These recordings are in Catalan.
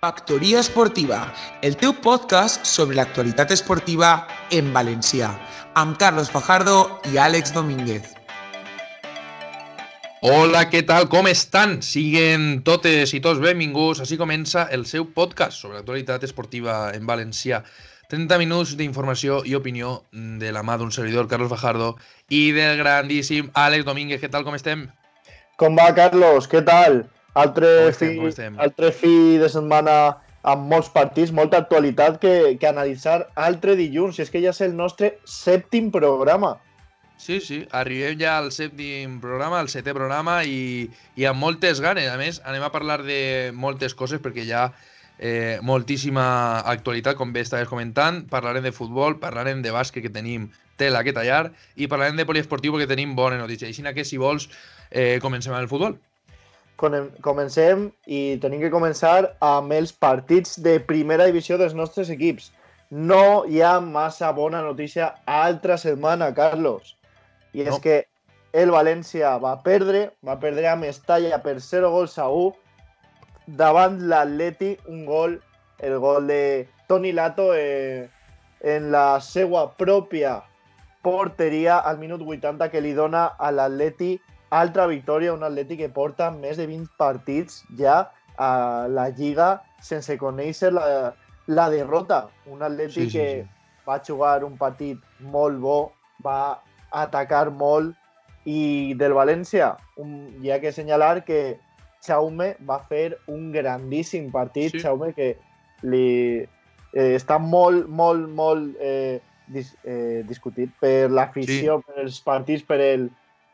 Factoria Esportiva, el teu podcast sobre l'actualitat esportiva en valencià, amb Carlos Fajardo i Àlex Domínguez. Hola, què tal? Com estan? Siguen totes i tots benvinguts. Així comença el seu podcast sobre l'actualitat esportiva en valencià. 30 minuts d'informació i opinió de la mà d'un servidor, Carlos Fajardo, i del grandíssim Àlex Domínguez. Què tal? Com estem? Com va, Carlos? Què tal? Com estem? Altre fi de setmana amb molts partits, molta actualitat que analitzar altre dilluns. I és que ja és el nostre sèptim programa. Sí, arribem ja al sèptim programa, al setè programa i amb moltes ganes. A més, anem a parlar de moltes coses perquè hi ha moltíssima actualitat, com bé estaves comentant. Parlarem de futbol, parlarem de bàsquet, que tenim tela que tallar, i parlarem de poliesportiu perquè tenim bona notícia. Així que, si vols, comencem amb el futbol. Comencem i tenim que començar amb els partits de primera divisió dels nostres equips. No hi ha massa bona notícia altra setmana, Carlos. I és que el València va perdre a Mestalla per 0-1 davant l'Atleti, el gol de Toni Lato en la seva pròpia porteria al minut 80, que li dona a l'Atleti altra victòria, un Atleti que porta més de 20 partits ja a la Lliga sense conèixer la derrota. Un Atleti que va jugar un partit molt bo, va atacar molt, i del València hi ha que assenyalar que Jaume va fer un grandíssim partit. Jaume, que està molt discutit per l'afició, per els partits, per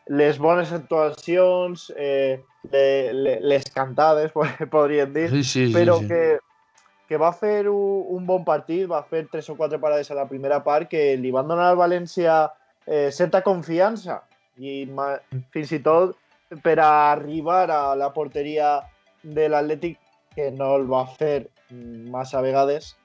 les bones actuacions, les cantades, podríem dir, però que va fer un bon partit, va fer 3 o 4 parades a la primera part que li van donar al València certa confiança, i fins i tot per arribar a la porteria de l'Atlètic, que no el va fer massa vegades.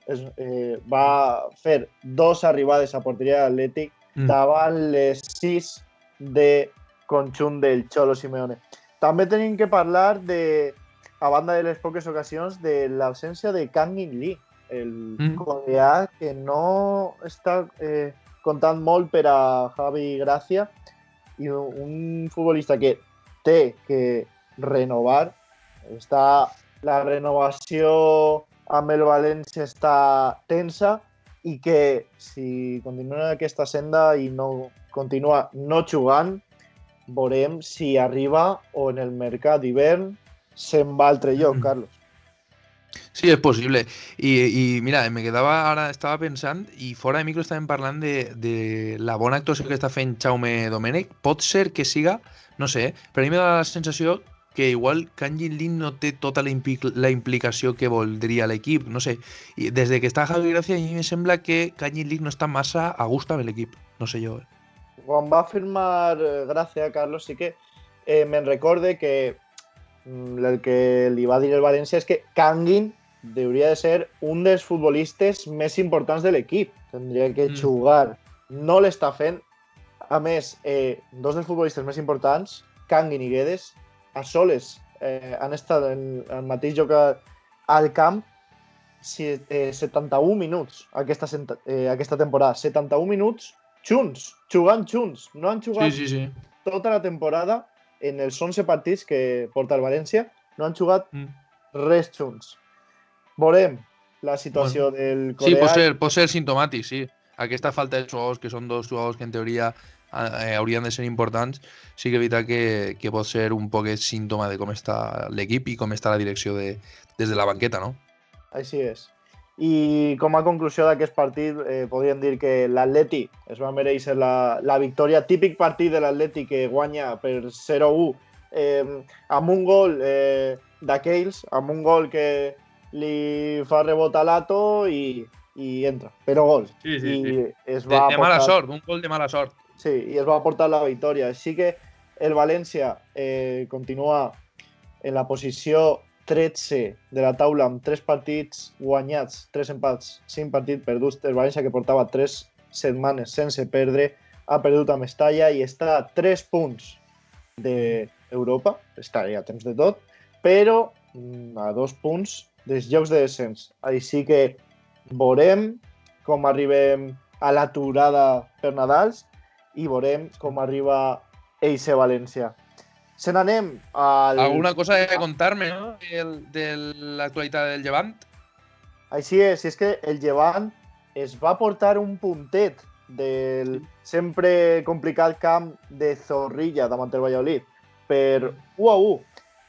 Va fer 2 arribades a porteria de l'Atlètic davant les 6 de conjunt del Cholo Simeone. També tenim que parlar, a banda de les poques ocasions, de l'absència de Kang-in Lee, el coreà, que no està comptant molt per a Javi Gracia, i un futbolista que té que renovar. La renovació amb el València està tensa, i que si continua aquesta senda i no continua no jugant, veurem si arriba o en el mercat d'hivern se'n va a altre lloc, Carlos. Sí, és possible. I mira, estava pensant, i fora de micro estàvem parlant de la bona actuació que està fent Jaume Domènech. Pot ser que siga, no sé, però a mi me da la sensació que igual Kang-in Lee no té tota la implicació que voldria l'equip, no sé. I des de que està Javi Gracia, a mi me sembla que Kang-in Lee no està massa a gust amb l'equip, no sé jo. Quan va firmar Gracia, Carlos, sí que me'n recorde que el que li va dir el València és que Kang-in hauria de ser un dels futbolistes més importants de l'equip. Tindria que jugar. No l'està fent. A més, 2 dels futbolistes més importants, Kang-in i Guedes, a soles han estat en el mateix lloc al camp 71 minuts aquesta temporada. 71 minuts junts, jugant junts. No han jugat tota la temporada. En els 11 partits que porta el València no han jugat res junts. Veurem la situació del coreà. Sí, pot ser simptomàtic, sí. Aquesta falta de jugadors, que són 2 jugadors que en teoria haurien de ser importants, sí que és veritat que pot ser un poquet símptoma de com està l'equip i com està la direcció des de la banqueta, no? Així és. I com a conclusió d'aquest partit, podríem dir que l'Atleti es va mereixer la victòria. Típic partit de l'Atleti que guanya per 0-1 amb un gol d'aquells, amb un gol que li fa rebot a Lato i entra, però gol. Sí. De mala sort, un gol de mala sort. Sí, i es va portar la victòria. Així que el València continua en la posició 13 de la taula amb 3 partits guanyats, 3 empats, 5 partits perduts. El València, que portava 3 setmanes sense perdre, ha perdut a Mestalla i està a 3 punts d'Europa. Està ja a temps de tot, però a 2 punts dels jocs de descens. Així que veurem com arribem a l'aturada per Nadals i veurem com arriba eixe València. Se n'anem al... Alguna cosa de contar-me, no? De l'actualitat del Llevant? Així és que el Llevant es va portar un puntet del sempre complicat camp de Zorrilla davant el Valladolid per 1-1.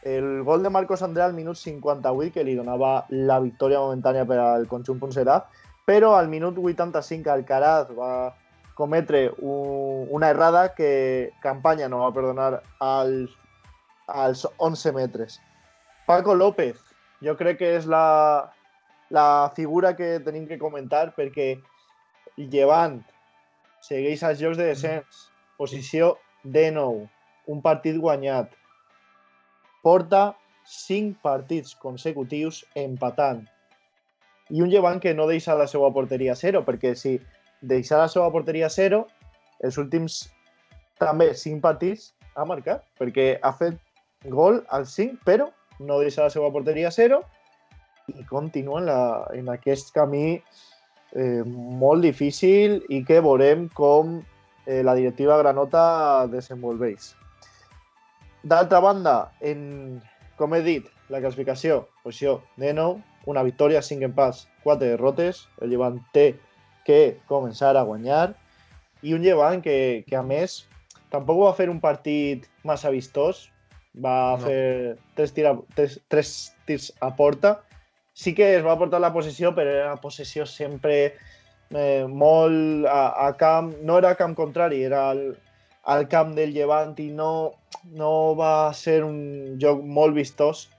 El gol de Marcos André al minut 58 que li donava la victòria momentània per al conjunt poncerà, però al minut 85 Alcaraz va cometre una errada que Campanya no va perdonar als 11 metres. Paco López, jo crec que és la figura que tenim que comentar perquè Llevant segueix als jocs de descens, posició D9, un partit guanyat. Porta 5 partits consecutius empatant. I un Llevant que no deixa la seva porteria a 0, perquè si deixa la seva porteria a 0, els últims també 5 partits ha marcat, perquè ha fet gol als 5, però no deixa la seva porteria a 0 i continua en aquest camí molt difícil i que veurem com la directiva granota desenvolveix. D'altra banda, com he dit, la classificació, posició D9, una victòria, 5 empats, 4 derrotes, el Llevant té que començar a guanyar, i un Llevant que a més, tampoc va fer un partit massa vistós, va fer 3 tirs a porta, sí que es va portar la possessió, però era una possessió sempre molt a camp, no era camp contrari, era al camp del Llevant i no va ser un joc molt vistós.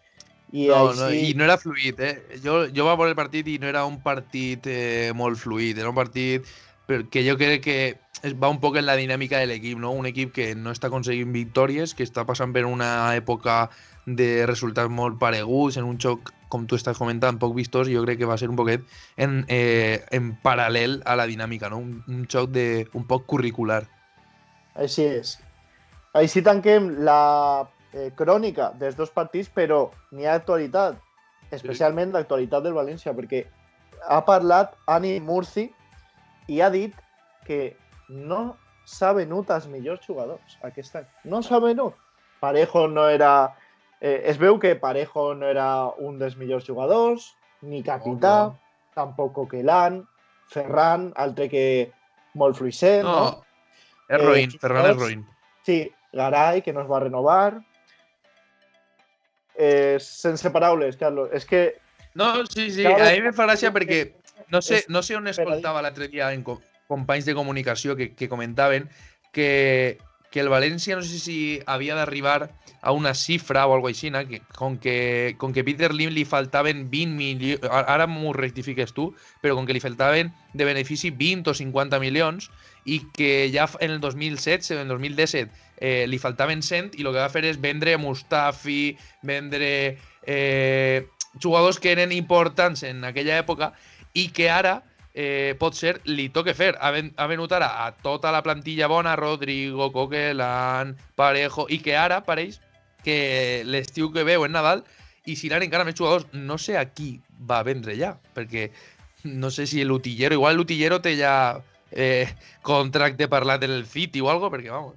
I no era fluid, Jo va veure el partit i no era un partit molt fluid, era un partit que jo crec que va un poc en la dinàmica de l'equip, no? Un equip que no està aconseguint victòries, que està passant per una època de resultats molt pareguts, en un xoc, com tu estàs comentant, poc vistós, i jo crec que va ser un poquet en paral·lel a la dinàmica, no? Un xoc un poc curricular. Així és. Així tanquem la crònica dels dos partits, però n'hi ha actualitat, especialment l'actualitat del València, perquè ha parlat Ani Murci i ha dit que no s'ha venut els millors jugadors aquest any. No s'ha venut. Parejo no era... es veu que Parejo no era un dels millors jugadors, ni capità, tampoc Coquelin, Ferran, altre que molt fluixent, no? És roïn, Ferran és roïn. Sí, Garay, que no es va renovar. Sense paraules, Carlos. És que... No, sí, a mi me fa gràcia perquè no sé on escoltava l'altre dia en companys de comunicació que comentaven que el València no sé si havia d'arribar a una xifra o alguna cosa així, que con que Peter Lim li faltaven 20 milions, ara m'ho rectifiques tu, però con que li faltaven de benefici 20 o 50 milions i que ja en el 2016 o en el 2017 li faltaven 100 i el que va fer és vendre Mustafi, vendre jugadors que eren importants en aquella època i que ara pot ser li toca fer. Ha venut ara a tota la plantilla bona, Rodrigo, Coquelin, Parejo, i que ara pareix que l'estiu que veu en Nadal i si n'han encara més jugadors, no sé a qui va vendre ja, perquè no sé si l'Utillero, igual l'Utillero té ja contracte parlat en el City o algo, perquè vamos.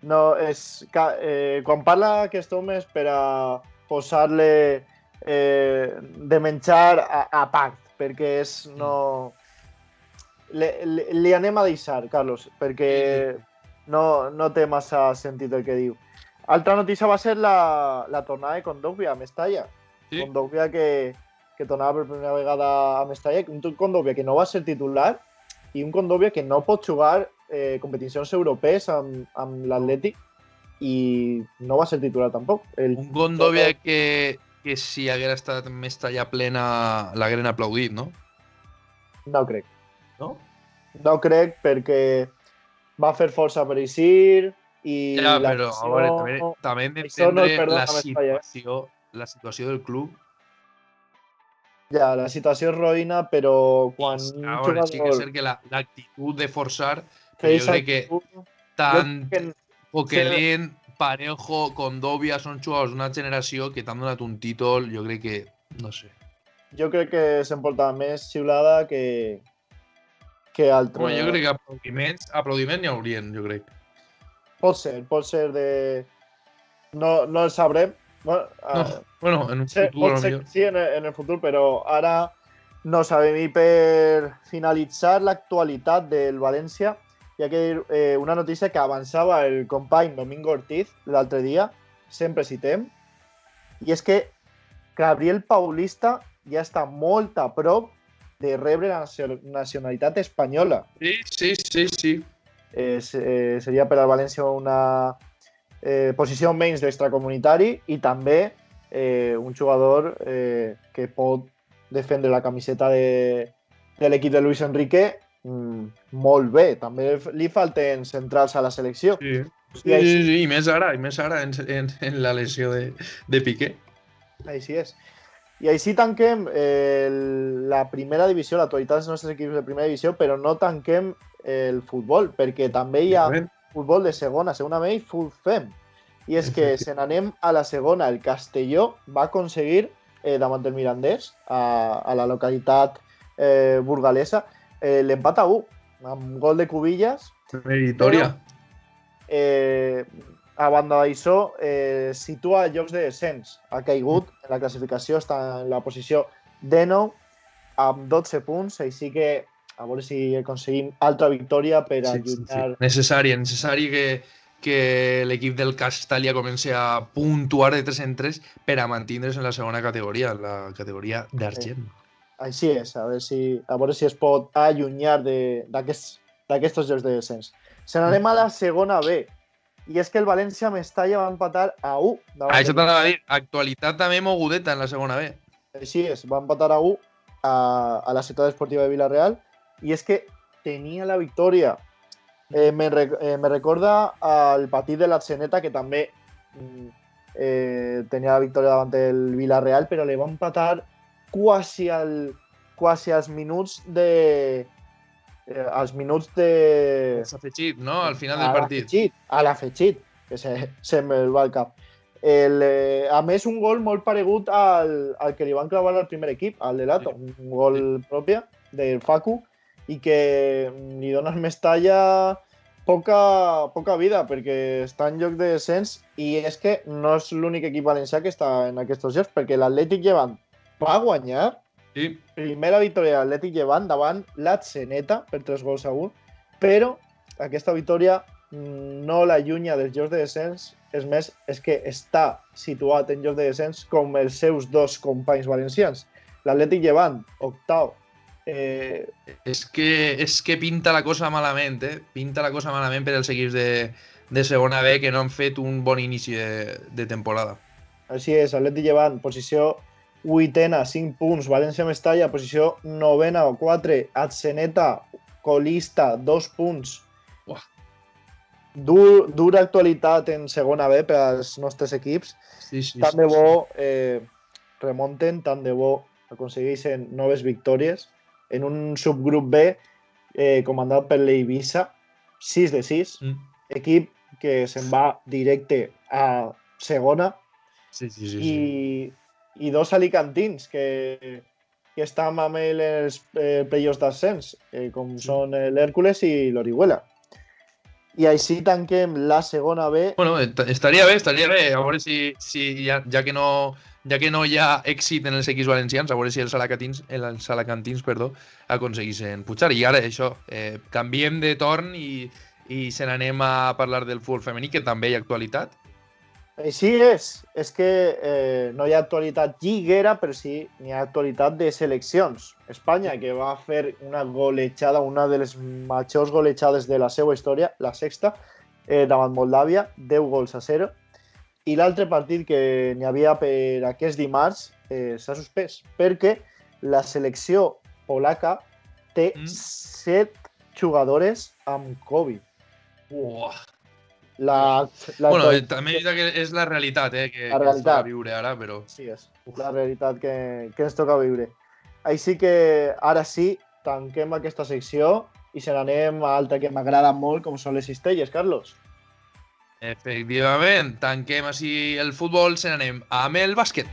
No, és quan parla aquest home és per a posar-le de menjar a part, perquè és no... Li anem a deixar, Carlos, perquè no té massa sentit el que diu. Altra notícia va ser la tornada de Kondogbia a Mestalla. Sí. Kondogbia que tornava per primera vegada a Mestalla, un Kondogbia que no va ser titular i un Kondogbia que no pot jugar competicions europees amb l'Atlètic i no va ser titular tampoc. Un Kondogbia que si haguera estat Mestalla plena l'hagueren aplaudit, no? No crec. No? No crec perquè va fer força per eixir i... Ja, però a veure, també hem d'entendre la situació del club. Ja, la situació és roïna, però quan un jugador... Sí que és cert que l'actitud de forçar, però jo crec que tant Coquelin, Parejo, Kondogbia són jugadors d'una generació que t'han donat un títol, jo crec que, no sé. jo crec que se'n porta més xiulada que altre. Bueno, jo crec que aplaudiments n'hi haurien, jo crec. Pot ser de... No el sabrem. Bueno, en un futur, pot ser que sí, en el futur, però ara no sabem. I per finalitzar l'actualitat del València, hi ha que dir una notícia que avançava el company Domingo Ortiz l'altre dia, sempre citem, i és que Gabriel Paulista ja està molt a prop de rebre la nacionalitat espanyola. Sí. Seria per al València una posició menys d'extracomunitari i també un jugador que pot defendre la camiseta de l'equip de Luis Enrique molt bé. També li falten centrals a la selecció. Sí, i més ara en la lesió de Piqué. Així és. I així tanquem la primera divisió, l'actualitat dels nostres equips de primera divisió, però no tanquem el futbol, perquè també hi ha futbol de segona B i full fem. I és que se n'anem a la segona. El Castelló va aconseguir, davant del Mirandés, a la localitat burgalesa, l'empat a 1, amb gol de Cubillas. Victòria. A banda d'això, situa llocs de descens. Ha caigut en la classificació, està en la posició 19 amb 12 punts, així que a veure si aconseguim altra victòria per allunyar... Necessari que l'equip del Castellà comenci a puntuar de 3 en 3 per a mantindre's en la segona categoria, la categoria d'argent. Així és, a veure si es pot allunyar d'aquests llocs de descens. Se n'anem a la segona B. I és que el València Mestalla va empatar a 1. Això t'anava a dir, actualitat també mogudeta en la segona B. Així és, va empatar a 1 a la Ciutat Esportiva de Villarreal i és que tenia la victòria. Me recorda al partit de l'Atzeneta, que també tenia la victòria davant del Villarreal, però li va empatar quasi als minuts de... S'afegit, no? Al final del partit. A l'afegit, que se'm va al cap. A més, un gol molt paregut al que li van clavar al primer equip, al de Lato. Un gol pròpia del Facu i que li dona al Mestalla poca vida perquè està en lloc de descens i és que no és l'únic equip valencià que està en aquests llocs perquè l'Atlètic Llevant va guanyar. Sí. Primera victòria de l'Atlètic Llevant davant l'Atzeneta per 3-1, però aquesta victòria no l'allunya dels llocs de descens. És més, és que està situat en lloc de descens com els seus dos companys valencians. L'Atlètic Llevant, octau. És que pinta la cosa malament, Pinta la cosa malament per als equips de segona B que no han fet un bon inici de temporada. Així és, Atlètic Llevant, posició 8ena, 5 punts. València Mestalla, posició 9ena, 4. Atzeneta, colista, 2 punts. Uah. Dura actualitat en segona B per als nostres equips. Sí, tant de bo remunten, tant de bo aconsegueixen noves victòries. En un subgrup B comandat per l'Eivissa, 6 de 6. Equip que se'n va directe a segona. Sí. I dos alicantins que estan amb els playoffs d'ascens, com són l'Hèrcules i l'Orihuela. I així tanquem la segona B. Bueno, estaria bé. A veure si ja que no hi ha èxit en els equips valencians, a veure si els alacantins aconseguissin pujar. I ara això, canviem de torn i se n'anem a parlar del futbol femení, que també hi ha actualitat. Així és que no hi ha actualitat lliguera, però sí hi ha actualitat de seleccions. Espanya, que va fer una golejada, una de les majors golejades de la seva història, la sexta, davant Moldàvia, 10-0. I l'altre partit que n'hi havia per aquest dimarts s'ha suspès, perquè la selecció polaca té 7 jugadores amb Covid. Uah! Bueno, també és la realitat que ens toca viure ara, però... Sí, és la realitat que ens toca viure. Així que ara sí, tanquem aquesta secció i se n'anem a altra que m'agrada molt, com són les cistelles, Carlos. Efectivament, tanquem així el futbol, se n'anem amb el bàsquet.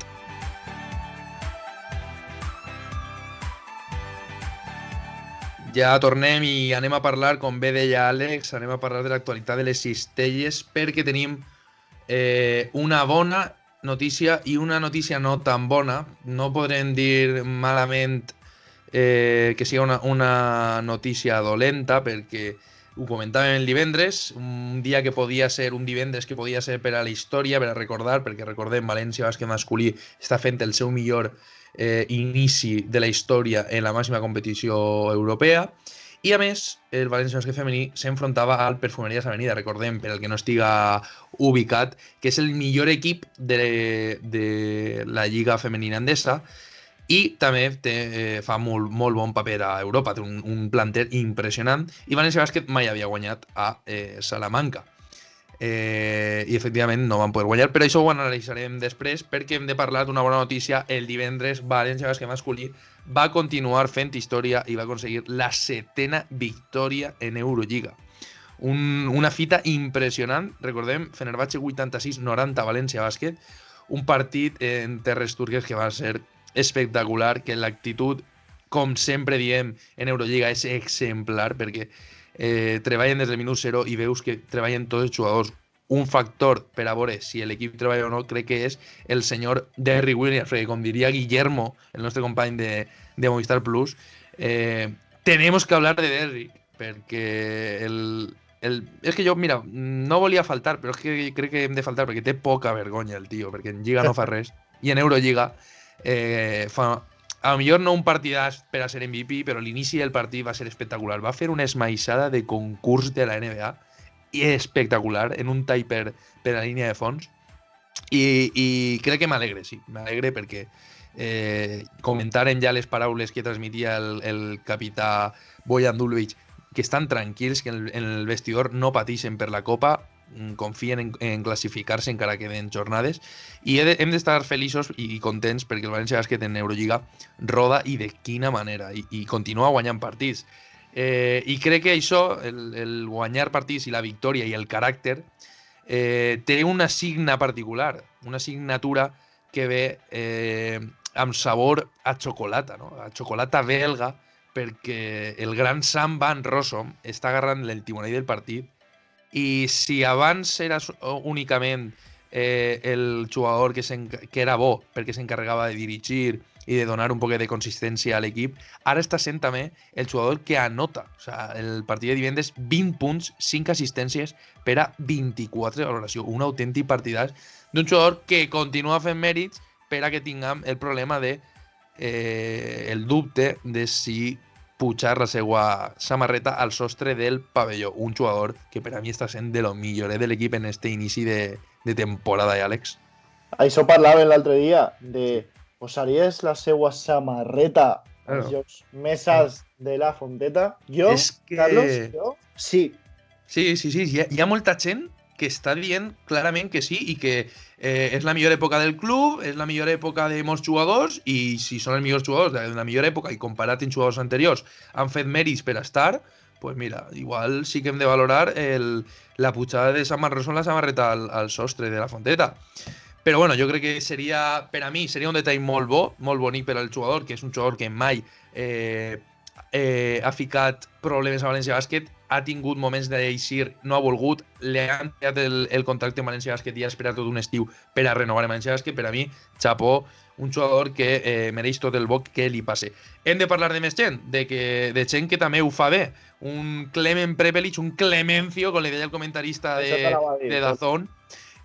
ja tornem i anem a parlar, com bé deia Àlex, anem a parlar de l'actualitat de les cistelles perquè tenim una bona notícia i una notícia no tan bona. No podrem dir malament que sigui una notícia dolenta perquè ho comentàvem el divendres, un dia que podia ser un divendres que podia ser per a la història, per a recordar, perquè recordem, València Bàsquet masculí està fent el seu millor inici de la història en la màxima competició europea i a més el València Bàsquet femení s'enfrontava al Perfumeries Avenida, recordem, per al que no estiga ubicat, que és el millor equip de la Lliga Femenina Endesa i també fa molt bon paper a Europa, té un planter impressionant i València Bàsquet mai havia guanyat a Salamanca. I efectivament no van poder guanyar, però això ho analitzarem després perquè hem de parlar d'una bona notícia. El divendres València Bàsquet masculí va continuar fent història i va aconseguir la 7ª victòria en Eurolliga. Una fita impressionant, recordem, Fenerbahçe 86-90 València Bàsquet, un partit en terres turques que va ser espectacular, que l'actitud, com sempre diem en Eurolliga, és exemplar perquè treballen des del minut 0 i veus que treballen tots els jugadors. Un factor per a veure si l'equip treballa o no crec que és el senyor Derrick Williams, perquè com diria Guillermo, el nostre company de Movistar Plus, tenemos que hablar de Derrick, perquè és que jo, mira, no volia faltar, però és que crec que hem de faltar perquè té poca vergonya el tio, perquè en Lliga no fa res, i en Eurolliga fa... A lo millor no un partidàs per a ser MVP, però l'inici del partit va ser espectacular. Va fer una esmaixada de concurs de la NBA i espectacular, en un tall per a la línia de fons. I crec que m'alegre, sí. M'alegre perquè comentaren ja les paraules que transmitia el capità Bojan Dulvic, que estan tranquils, que en el vestidor no pateixen per la Copa, confien en classificar-se encara queden jornades i hem d'estar feliços i contents perquè el València Bàsquet en Eurolliga roda i de quina manera i continua guanyant partits i crec que això, el guanyar partits i la victòria i el caràcter té una signa particular, una signatura que ve amb sabor a xocolata, no? A xocolata belga, perquè el gran Sam Van Rossum està agarrant el timonell del partit. I si abans era únicament el jugador que era bo perquè s'encarregava de dirigir i de donar un poc de consistència a l'equip, ara està sent també el jugador que anota. O sigui, el partit de divendres, 20 punts, 5 assistències per a 24 de valoració. Un autèntic partidàs d'un jugador que continua fent mèrits per a que tinguem el problema de el dubte de si pujar la seva samarreta al sostre del pavelló. Un jugador que per a mi està sent de lo millor de l'equip en este inici de temporada, Àlex. Això parlàvem l'altre dia, de posaries la seva samarreta als llocs més alts de la Fonteta. Jo, Carlos, jo, sí. Sí. Hi ha molta gent que està dient clarament que sí i que és la millor època del club, és la millor època de molts jugadors i si són els millors jugadors de la millor època i comparat amb jugadors anteriors han fet mèrits per estar, pues mira, igual sí que hem de valorar la pujada de Sam Van Rossum la samarreta al sostre de la Fonteta. Però bueno, jo crec que seria, per a mi, seria un detall molt bo, molt bonic per al jugador, que és un jugador que mai ha ficat problemes a València Bàsquet, ha tingut moments d'eixir, no ha volgut, li han tirat el contracte amb València Bàsquet i ha esperat tot un estiu per a renovar amb València Bàsquet. Per a mi, xapó, un jugador que mereix tot el bo que li passe. Hem de parlar de més gent, de gent que també ho fa bé. Un Clement Prepelic, un Clemencio, com li deia el comentarista de Dazón,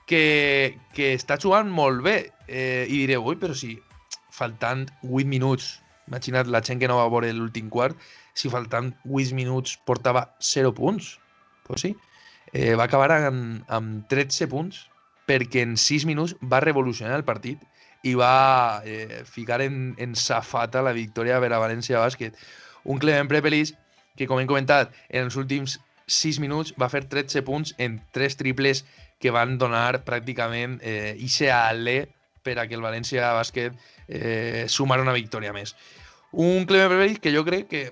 que està jugant molt bé. I diré, ui, però si faltant 8 minuts, imagina't la gent que no va veure l'últim quart, si faltant 8 minuts portava 0 punts, pues sí, va acabar amb 13 punts perquè en 6 minuts va revolucionar el partit i va ficar en safata la victòria per a València Bàsquet. Un Clement Prepelic que, com hem comentat, en els últims 6 minuts va fer 13 punts en 3 triples que van donar pràcticament ixe alè per a que el València Bàsquet sumara una victòria més. Un Clement Prepelic que jo crec que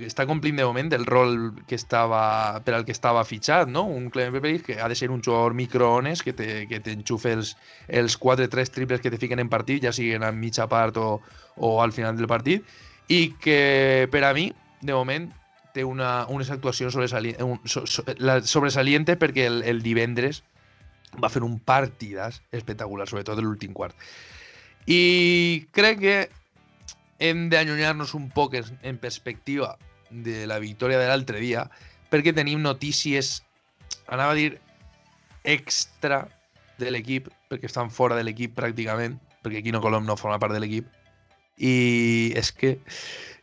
està complint de moment el rol per al que estava fitxat, no? Un Clement Prepelic que ha de ser un jugador microones que t'enxufa els 4-3 triples que te fiquen en partit, ja siguin a mitja part o al final del partit, i que per a mi de moment, té unes actuacions sobresalientes perquè el divendres va fer un partidàs espectacular, sobretot l'últim quart. I crec que hem d'allunyar-nos un poc en perspectiva de la victòria de l'altre dia, perquè tenim notícies, anava a dir, extra de l'equip, perquè estan fora de l'equip pràcticament, perquè Quino Colom no forma part de l'equip. I és que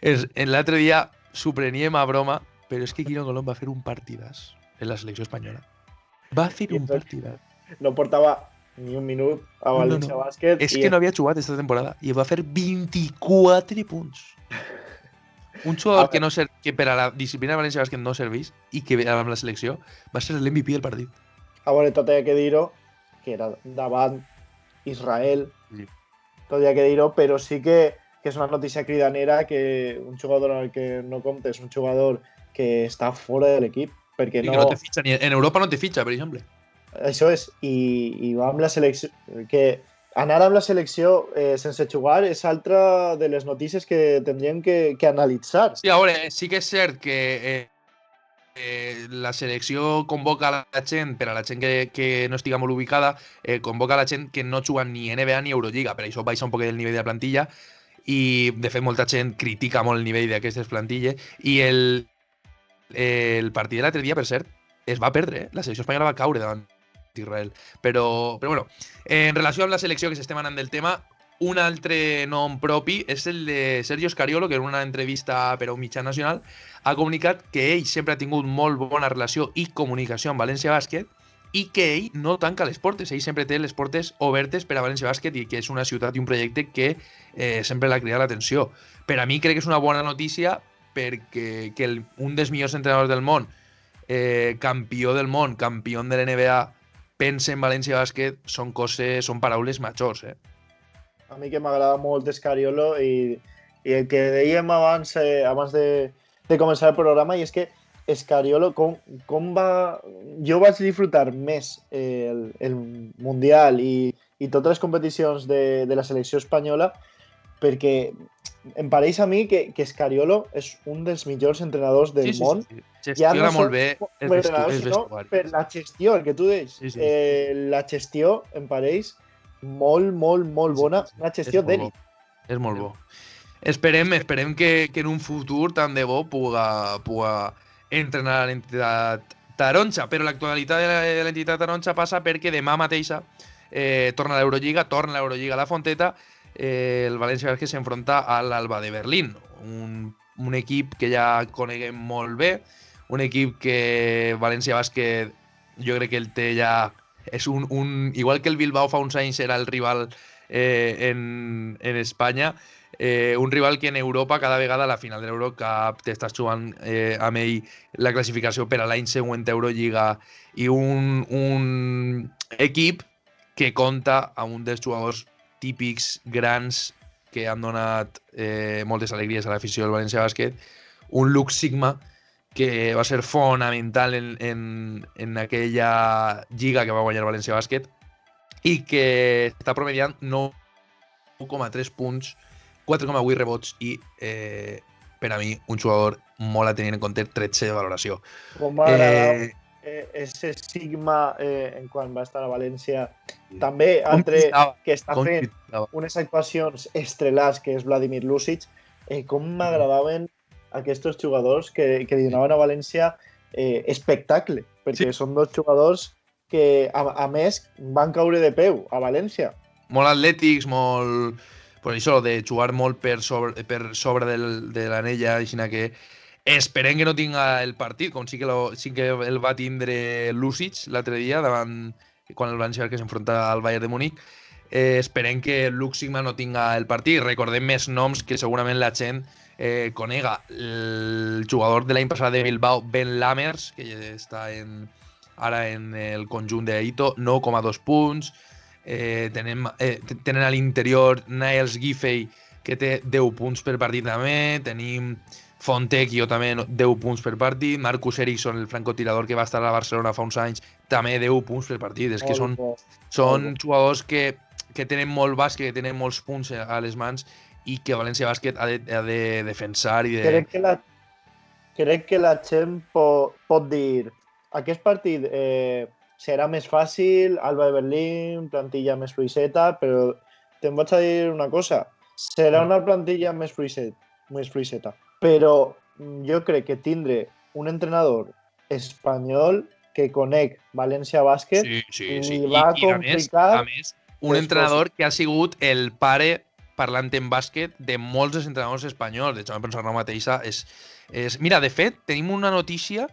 en l'altre dia s'ho preníem a broma, però és que Quino Colom va fer un partidàs en la selecció espanyola. Va fer un partidàs. No portava ni un minut a València Bàsquet. És que no havia jugat aquesta temporada i va fer 24 punts. Un jugador que per a la disciplina de València Bàsquet no serveix i que amb la selecció va ser l'MVP del partit. A veure, tot hi ha que dir-ho, que era davant Israel, sí. Tot hi ha que dir-ho, però sí que és una notícia cridanera que un jugador en el que no compta és un jugador que està fora de l'equip, perquè sí, no te fitxa, ni en Europa no te fitxa, per exemple. Això és, i va amb la selecció, que anar amb la selecció sense jugar és altra de les notícies que tindríem que analitzar. Sí, a veure, sí que és cert que la selecció convoca a la gent, per a la gent que no estiga molt ubicada, convoca a la gent que no juga ni NBA ni Eurolliga, per això baixa un poc el nivell de la plantilla, i de fet molta gent critica molt el nivell d'aquestes plantilles, i el partit de l'altre dia, per cert, es va perdre, la selecció espanyola va caure davant Israel. Però bueno, en relació amb la selecció, que s'estem anant del tema, un altre nom propi és el de Sergio Scariolo, que en una entrevista per a un mitjà nacional ha comunicat que ell sempre ha tingut molt bona relació i comunicació amb València Bàsquet i que ell no tanca les portes, ell sempre té les portes obertes per a València Bàsquet i que és una ciutat i un projecte que sempre l'ha cridat l'atenció. Per a mi crec que és una bona notícia perquè que un dels millors entrenadors del món, campió del món, campió de l'NBA, pensa en València Bàsquet, són paraules majors. A mi que m'agrada molt Scariolo i el que dèiem abans de començar el programa, i és que Scariolo, com va... Jo vaig disfrutar més el Mundial i totes les competicions de la selecció espanyola perquè em pareix a mi que Scariolo és un dels millors entrenadors del món. Sí. Gestiona molt bé el vestuari. Per la gestió, el que tu deies. Sí. La gestió em pareix molt bona. Una gestió d'èlit. És molt bo. Esperem que en un futur tant de bo puga entrenar a l'entitat taronja, però l'actualitat de l'entitat taronja passa perquè demà mateixa torna a l'Eurolliga a la Fonteta, el València Bàsquet s'enfronta a l'Alba de Berlín, un equip que ja coneguem molt bé, un equip que València Bàsquet jo crec que el té ja... És igual que el Bilbao fa uns anys era el rival en Espanya, un rival que en Europa cada vegada a la final de l'Eurocup t'estàs jugant amb ell la classificació per a l'any següent Eurolliga, i un equip que compta amb un dels jugadors típics grans que han donat moltes alegries a l'afició del València Bàsquet, un Lux Sigma que va ser fonamental en aquella lliga que va guanyar València Bàsquet i que està promediant 9,3 punts, 4,8 rebots i, per a mi, un jugador molt a tenir en compte, 13 de valoració. Com m'agrada ese Sigma quan va estar a València. També altre que està fent unes actuacions estrelars, que és Vladimir Lucic. Com m'agradaven aquests jugadors que li donaven a València espectacle, perquè són dos jugadors que, a més, van caure de peu a València. Molt atlètics, molt... Per això, de jugar molt per sobre de l'anella, així que esperem que no tinga el partit, com sí que el va tindre Lucic l'altre dia, quan el València que s'enfronta al Bayern de Múnich. Esperem que el Lux Sigma no tinga el partit. Recordem més noms que segurament la gent conega. El jugador de l'any passat de Bilbao, Ben Lammers, que està ara en el conjunt d'Aito, 9,2 punts. Tenen a l'interior Niles Giffey, que té 10 punts per partit també. Tenim Fontecchio també 10 punts per partit. Marcus Ericsson, el francotirador que va estar a Barcelona fa uns anys, també 10 punts per partit. És que són jugadors que tenen molt bàsquet, que tenen molts punts a les mans i que València Bàsquet ha de defensar i de... crec que la gent pot dir aquest partit serà més fàcil, Alba de Berlín, plantilla més fluixeta, però te'n vaig a dir una cosa, serà una plantilla més fluixeta, però jo crec que tindre un entrenador espanyol que conec València Bàsquet li va complicar. A més, un entrenador que ha sigut el pare parlant en bàsquet de molts dels entrenadors espanyols. De hecho, em penso ara mateixa Mira, de fet, tenim una notícia.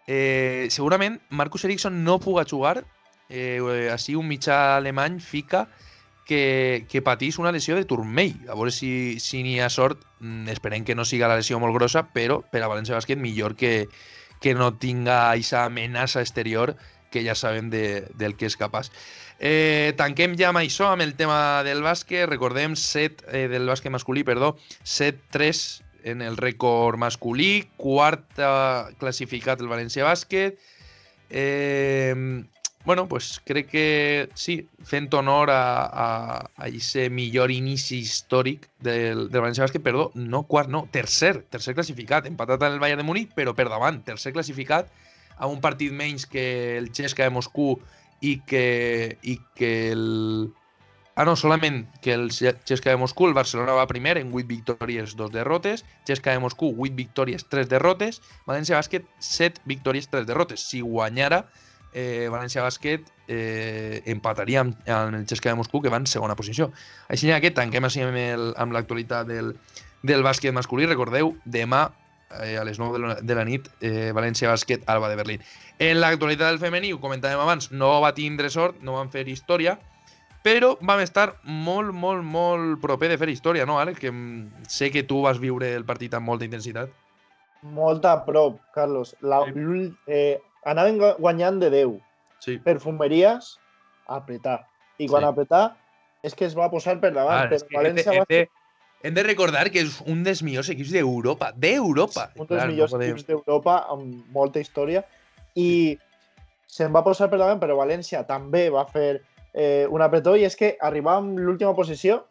Segurament Marcus Ericsson no puga jugar. Així un mitjà alemany fica que patís una lesió de turmell. A veure si n'hi ha sort. Esperem que no siga la lesió molt grossa, però per a València Bàsquet millor que no tinga aquesta amenaça exterior que ja sabem del que és capaç. Tanquem ja amb això, amb el tema del bàsquet. Recordem, del bàsquet masculí, 7-3 en el rècord masculí, quarta classificat el València Bàsquet. Bueno, pues crec que sí, fent honor a aquest millor inici històric del València Bàsquet, tercer classificat, empatat amb el Bayern de Múnich, però per davant, tercer classificat, amb un partit menys que el CSKA de Moscou i que el... solament que el CSKA de Moscou, el Barcelona va primer en 8 victòries, 2 derrotes, CSKA de Moscou 8 victòries, 3 derrotes, València Bàsquet 7 victòries, 3 derrotes. Si guanyara València Bàsquet empataria amb el CSKA de Moscou, que va en segona posició. Així que tanquem així amb l'actualitat del bàsquet masculí. Recordeu, demà a les 9 de la nit, València Bàsquet, Alba de Berlín. En l'actualitat del femení, ho comentàvem abans, no va tindre sort, no van fer història, però vam estar molt, molt, molt proper de fer història, no, Àlex? Que sé que tu vas viure el partit amb molta intensitat. Molt a prop, Carlos. Anaven guanyant de 10. Sí. Perfumeries, apretar. I quan apretar és que es va posar per davant. Hem de recordar que és un dels millors equips d'Europa. D'Europa! Un dels millors equips d'Europa amb molta història. I se'n va posar per davant, però València també va fer un apretó, i és que arribàvem l'última posició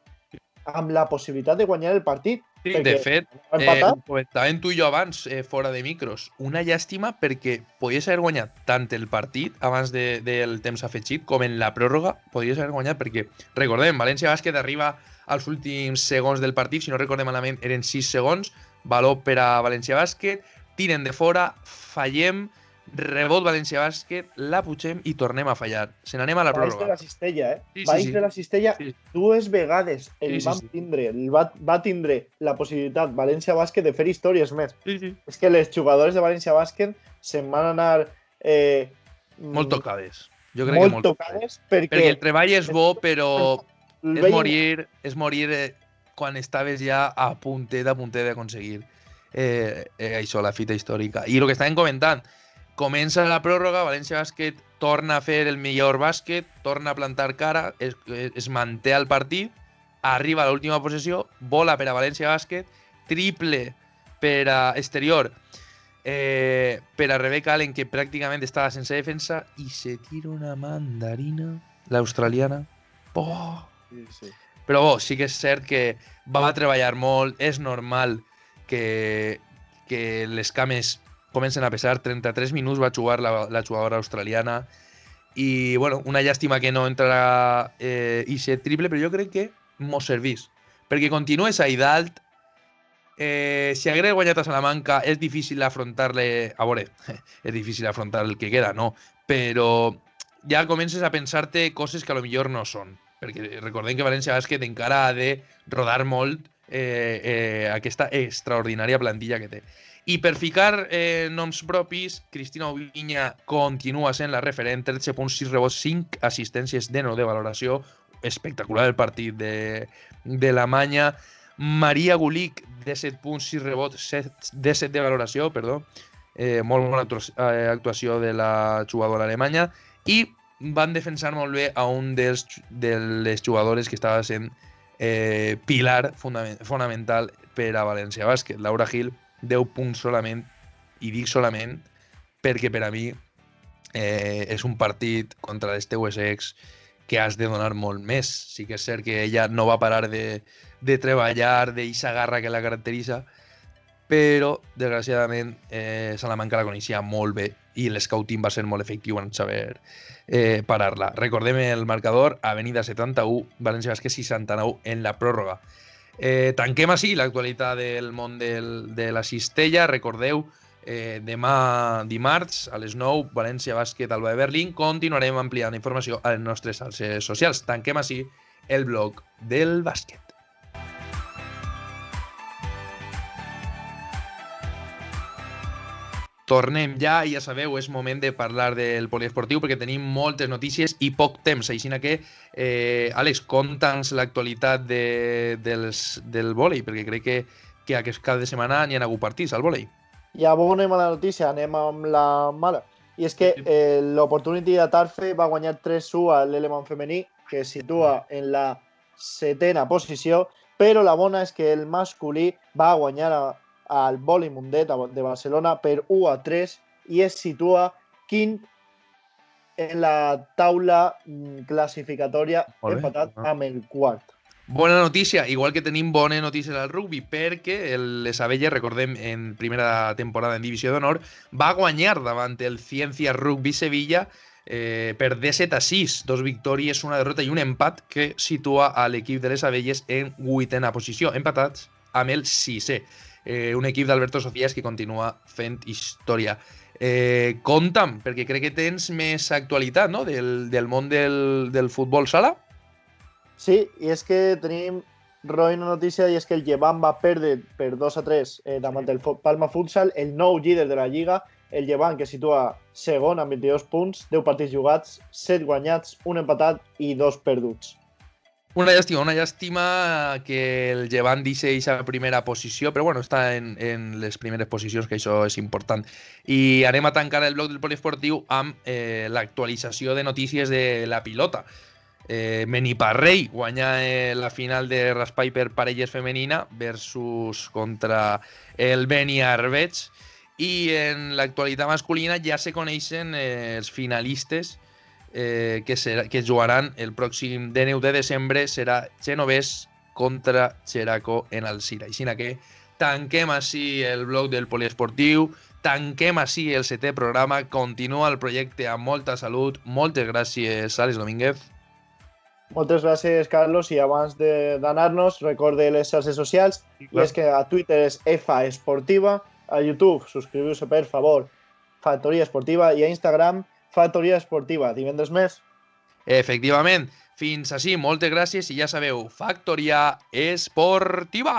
amb la possibilitat de guanyar el partit. Sí, de fet, ho comentàvem tu i jo abans, fora de micros. Una llàstima perquè podies haver guanyat tant el partit abans del temps afegit com en la pròrroga podies haver guanyat, perquè, recordem, València Bàsquet arriba als últims segons del partit, si no recordem malament eren 6 segons, valor per a València Bàsquet, tiren de fora, fallem, rebot València Bàsquet, la pugem i tornem a fallar. Se n'anem a la pròrroga. Baix de la cistella, Baix de la cistella, dues vegades vam tindre, va tindre la possibilitat València Bàsquet de fer històries més. És que les jugadores de València Bàsquet se'n van anar molt tocades. Jo crec que molt tocades perquè el treball és bo, però és morir quan estaves ja a puntet d'aconseguir això, la fita històrica. I el que estàvem comentant, comença la pròrroga, València Bàsquet torna a fer el millor bàsquet, torna a plantar cara, es manté al partit, arriba a l'última possessió, bola per a València Bàsquet, triple per a exterior per a Rebecca Allen, que pràcticament estava sense defensa, i se tira una mandarina, l'australiana. Però sí que és cert que va treballar molt, és normal que les cames comencen a pesar. 33 minuts va jugar la jugadora australiana i, bueno, una llàstima que no entrarà ixe triple, però jo crec que mos servís, perquè continues ahí dalt. Si hagués guanyat a Salamanca és difícil afrontar-le, a veure, és difícil afrontar el que queda, no, però ja comences a pensar-te coses que a lo millor no són, perquè recordem que València Bàsquet encara ha de rodar molt aquesta extraordinària plantilla que té. I per ficar noms propis, Cristina Oviña continua sent la referent, 13 punts, 6 rebots, 5 assistències de 9 de valoració, espectacular el partit de l'Alemanya. Maria Gulick, 17 punts, 6 rebots, 17 de valoració, perdó, molt bona actuació de la jugadora alemanya, i van defensar molt bé a un de les jugadores que estava sent pilar fonamental per a València Bàsquet, Laura Gil, 10 punts solament, i dic solament perquè per a mi és un partit contra les teues ex que has de donar molt més. Sí que és cert que ella no va parar de treballar, d'eixa garra que la caracteritza, però desgraciadament Salamanca la coneixia molt bé i l'scouting va ser molt efectiu en saber parar-la. Recordem el marcador, Avenida 71, València Bàsquet 69 en la pròrroga. Tanquem així l'actualitat del món de la cistella. Recordeu, demà dimarts a les 9, València Bàsquet Alba de Berlín. Continuarem ampliant informació a les nostres xarxes socials. Tanquem així el blog del bàsquet. Tornem ja sabeu, és moment de parlar del poliesportiu perquè tenim moltes notícies i poc temps, així que, Àlex, conta'ns l'actualitat del vòlei, perquè crec que aquest cap de setmana n'hi ha hagut partits al vòlei. Hi ha bona i mala notícia, anem amb la mala. I és que l'Opportunity de Tarfe va guanyar 3-1 a l'Elemant femení, que es situa en la 7ª posició, però la bona és que el masculí va guanyar al Vòlei Mundet de Barcelona per 1-3 i es situa quint en la taula classificatòria, empatat amb el quart. Bona notícia, igual que tenim bones notícies al rugby, perquè les Abelles, recordem, en primera temporada en Divisió d'Honor, va guanyar davant el Ciencia Rugby Sevilla per 17-6, 2 victòries, una derrota i un empat que situa a l'equip de les Abelles en 8ª posició, empatats amb el 6è. Un equip d'Alberto Socias que continua fent història. Conta'm, perquè crec que tens més actualitat, no?, del món del futbol sala. Sí, i és que tenim una notícia, i és que el Llevant va perdre per 2-3 davant el Palma Futsal, el nou líder de la Lliga, el Llevant, que situa segon amb 22 punts, 10 partits jugats, 7 guanyats, 1 empatat i 2 perduts. Una llàstima que el Llevant deixi aquesta primera posició, però bueno, està en les primeres posicions, que això és important. I anem a tancar el bloc del poliesportiu amb l'actualització de notícies de la pilota. Beniparrell guanya la final de Raspai per parelles femenina versus contra el Beni Arbeig, i en l'actualitat masculina ja se coneixen els finalistes que jugaran el pròxim 19 de desembre. Serà Genovés contra Xeraco en Alzira. Així que tanquem així el bloc del poliesportiu, tanquem així el 7è programa, continua el projecte amb molta salut. Moltes gràcies, Àlex Domínguez. Moltes gràcies, Carlos, i abans d'anar-nos, recorde les xarxes socials, i és que a Twitter és EFA Esportiva, a YouTube, subscriviu-se per favor, Factoria Esportiva, i a Instagram, Factoria Esportiva. Divendres més. Efectivament. Fins així, moltes gràcies i ja sabeu, Factoria Esportiva!